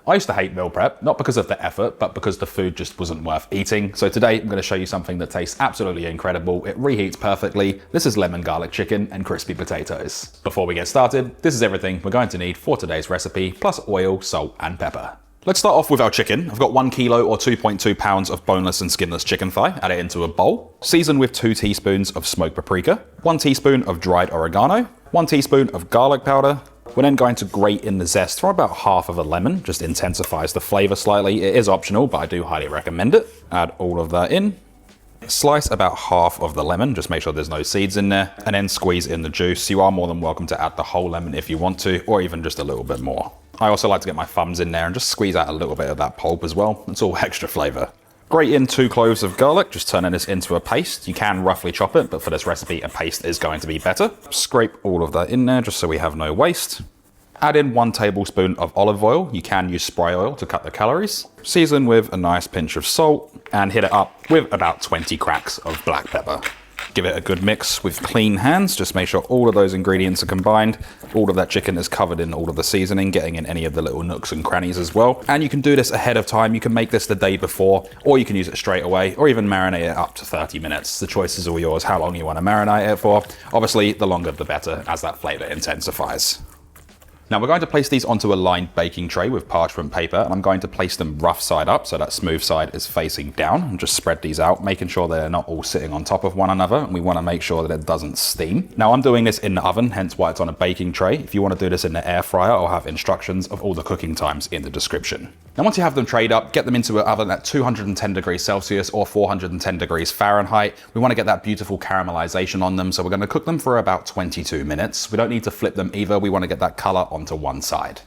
I used to hate meal prep, not because of the effort, but because the food just wasn't worth eating. So today I'm going to show you something that tastes absolutely incredible. It reheats perfectly. This is lemon garlic chicken and crispy potatoes. Before we get started, this is everything we're going to need for today's recipe, plus oil, salt, and pepper. Let's start off with our chicken. I've got 1 kilo or 2.2 pounds of boneless and skinless chicken thigh. Add it into a bowl. Season with 2 teaspoons of smoked paprika, 1 teaspoon of dried oregano, 1 teaspoon of garlic powder. We're then going to grate in the zest from about half of a lemon. Just intensifies the flavor slightly. It is optional, but I do highly recommend it. Add all of that in. Slice about half of the lemon, just make sure there's no seeds in there, and then squeeze in the juice. You are more than welcome to add the whole lemon if you want to, or even just a little bit more. I also like to get my thumbs in there and just squeeze out a little bit of that pulp as well. It's all extra flavor. Grate in 2 cloves of garlic, just turning this into a paste. You can roughly chop it, but for this recipe, a paste is going to be better. Scrape all of that in there just so we have no waste. Add in 1 tablespoon of olive oil. You can use spray oil to cut the calories. Season with a nice pinch of salt and hit it up with about 20 cracks of black pepper. Give it a good mix with clean hands. Just make sure all of those ingredients are combined. All of that chicken is covered in all of the seasoning, getting in any of the little nooks and crannies as well. And you can do this ahead of time. You can make this the day before, or you can use it straight away, or even marinate it up to 30 minutes. The choice is all yours, how long you want to marinate it for. Obviously, the longer the better, as that flavor intensifies. Now we're going to place these onto a lined baking tray with parchment paper, and I'm going to place them rough side up so that smooth side is facing down, and just spread these out, making sure they're not all sitting on top of one another, and we want to make sure that it doesn't steam. Now I'm doing this in the oven, hence why it's on a baking tray. If you want to do this in the air fryer, I'll have instructions of all the cooking times in the description. Now once you have them trayed up, get them into an oven at 210 degrees Celsius or 410 degrees Fahrenheit. We want to get that beautiful caramelization on them, so we're going to cook them for about 22 minutes. We don't need to flip them either, we want to get that color onto one side.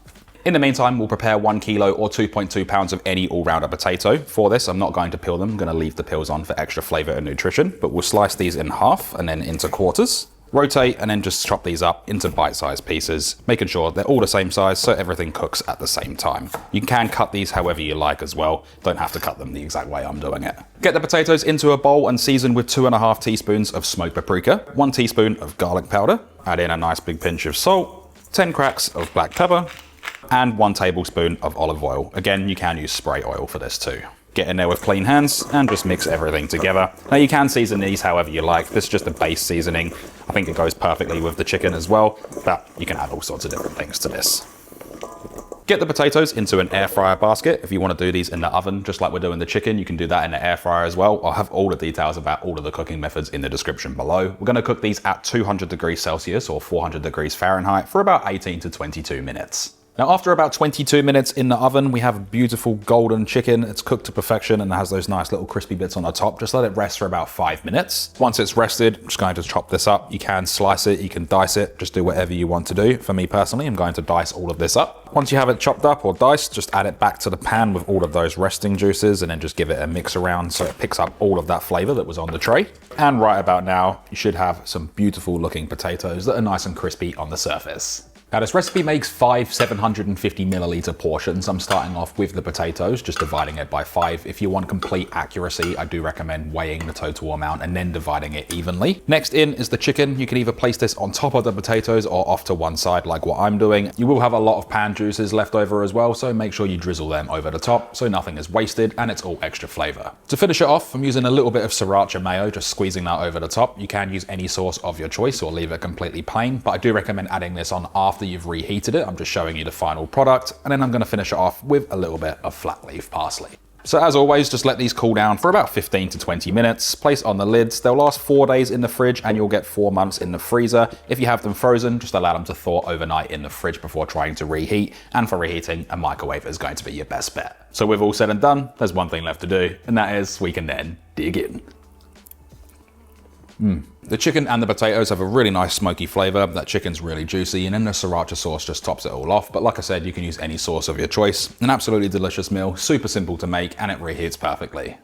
In the meantime, we'll prepare 1 kilo or 2.2 pounds of any all-rounder potato. For this, I'm not going to peel them, I'm going to leave the peels on for extra flavor and nutrition, but we'll slice these in half and then into quarters. Rotate and then just chop these up into bite-sized pieces, making sure they're all the same size so everything cooks at the same time. You can cut these however you like as well. Don't have to cut them the exact way I'm doing it. Get the potatoes into a bowl and season with 2.5 teaspoons of smoked paprika, 1 teaspoon of garlic powder, add in a nice big pinch of salt, 10 cracks of black pepper, and 1 tablespoon of olive oil. Again, you can use spray oil for this too. Get in there with clean hands and just mix everything together. Now you can season these however you like. This is just a base seasoning. I think it goes perfectly with the chicken as well, but you can add all sorts of different things to this. Get the potatoes into an air fryer basket. If you want to do these in the oven, just like we're doing the chicken, you can do that in the air fryer as well. I'll have all the details about all of the cooking methods in the description below. We're going to cook these at 200 degrees Celsius or 400 degrees Fahrenheit for about 18 to 22 minutes. Now after about 22 minutes in the oven, we have a beautiful golden chicken. It's cooked to perfection and has those nice little crispy bits on the top. Just let it rest for about 5 minutes. Once it's rested, I'm just going to chop this up. You can slice it, you can dice it, just do whatever you want to do. For me personally, I'm going to dice all of this up. Once you have it chopped up or diced, just add it back to the pan with all of those resting juices and then just give it a mix around so it picks up all of that flavor that was on the tray. And right about now, you should have some beautiful looking potatoes that are nice and crispy on the surface. Now this recipe makes 5 750 milliliter portions. I'm starting off with the potatoes, just dividing it by 5. If you want complete accuracy, I do recommend weighing the total amount and then dividing it evenly. Next in is the chicken. You can either place this on top of the potatoes or off to one side like what I'm doing. You will have a lot of pan juices left over as well, so make sure you drizzle them over the top so nothing is wasted and it's all extra flavor. To finish it off, I'm using a little bit of sriracha mayo, just squeezing that over the top. You can use any sauce of your choice or leave it completely plain, but I do recommend adding this on after you've reheated it. I'm just showing you the final product, and then I'm going to finish it off with a little bit of flat leaf parsley. So as always, just let these cool down for about 15 to 20 minutes. Place on the lids. They'll last 4 days in the fridge and you'll get 4 months in the freezer. If you have them frozen, just allow them to thaw overnight in the fridge before trying to reheat. And for reheating, a microwave is going to be your best bet. So with all said and done, there's one thing left to do, and that is we can then dig in. The chicken and the potatoes have a really nice smoky flavor. That chicken's really juicy, and then the sriracha sauce just tops it all off. But like I said, you can use any sauce of your choice. An absolutely delicious meal, super simple to make, and it reheats perfectly.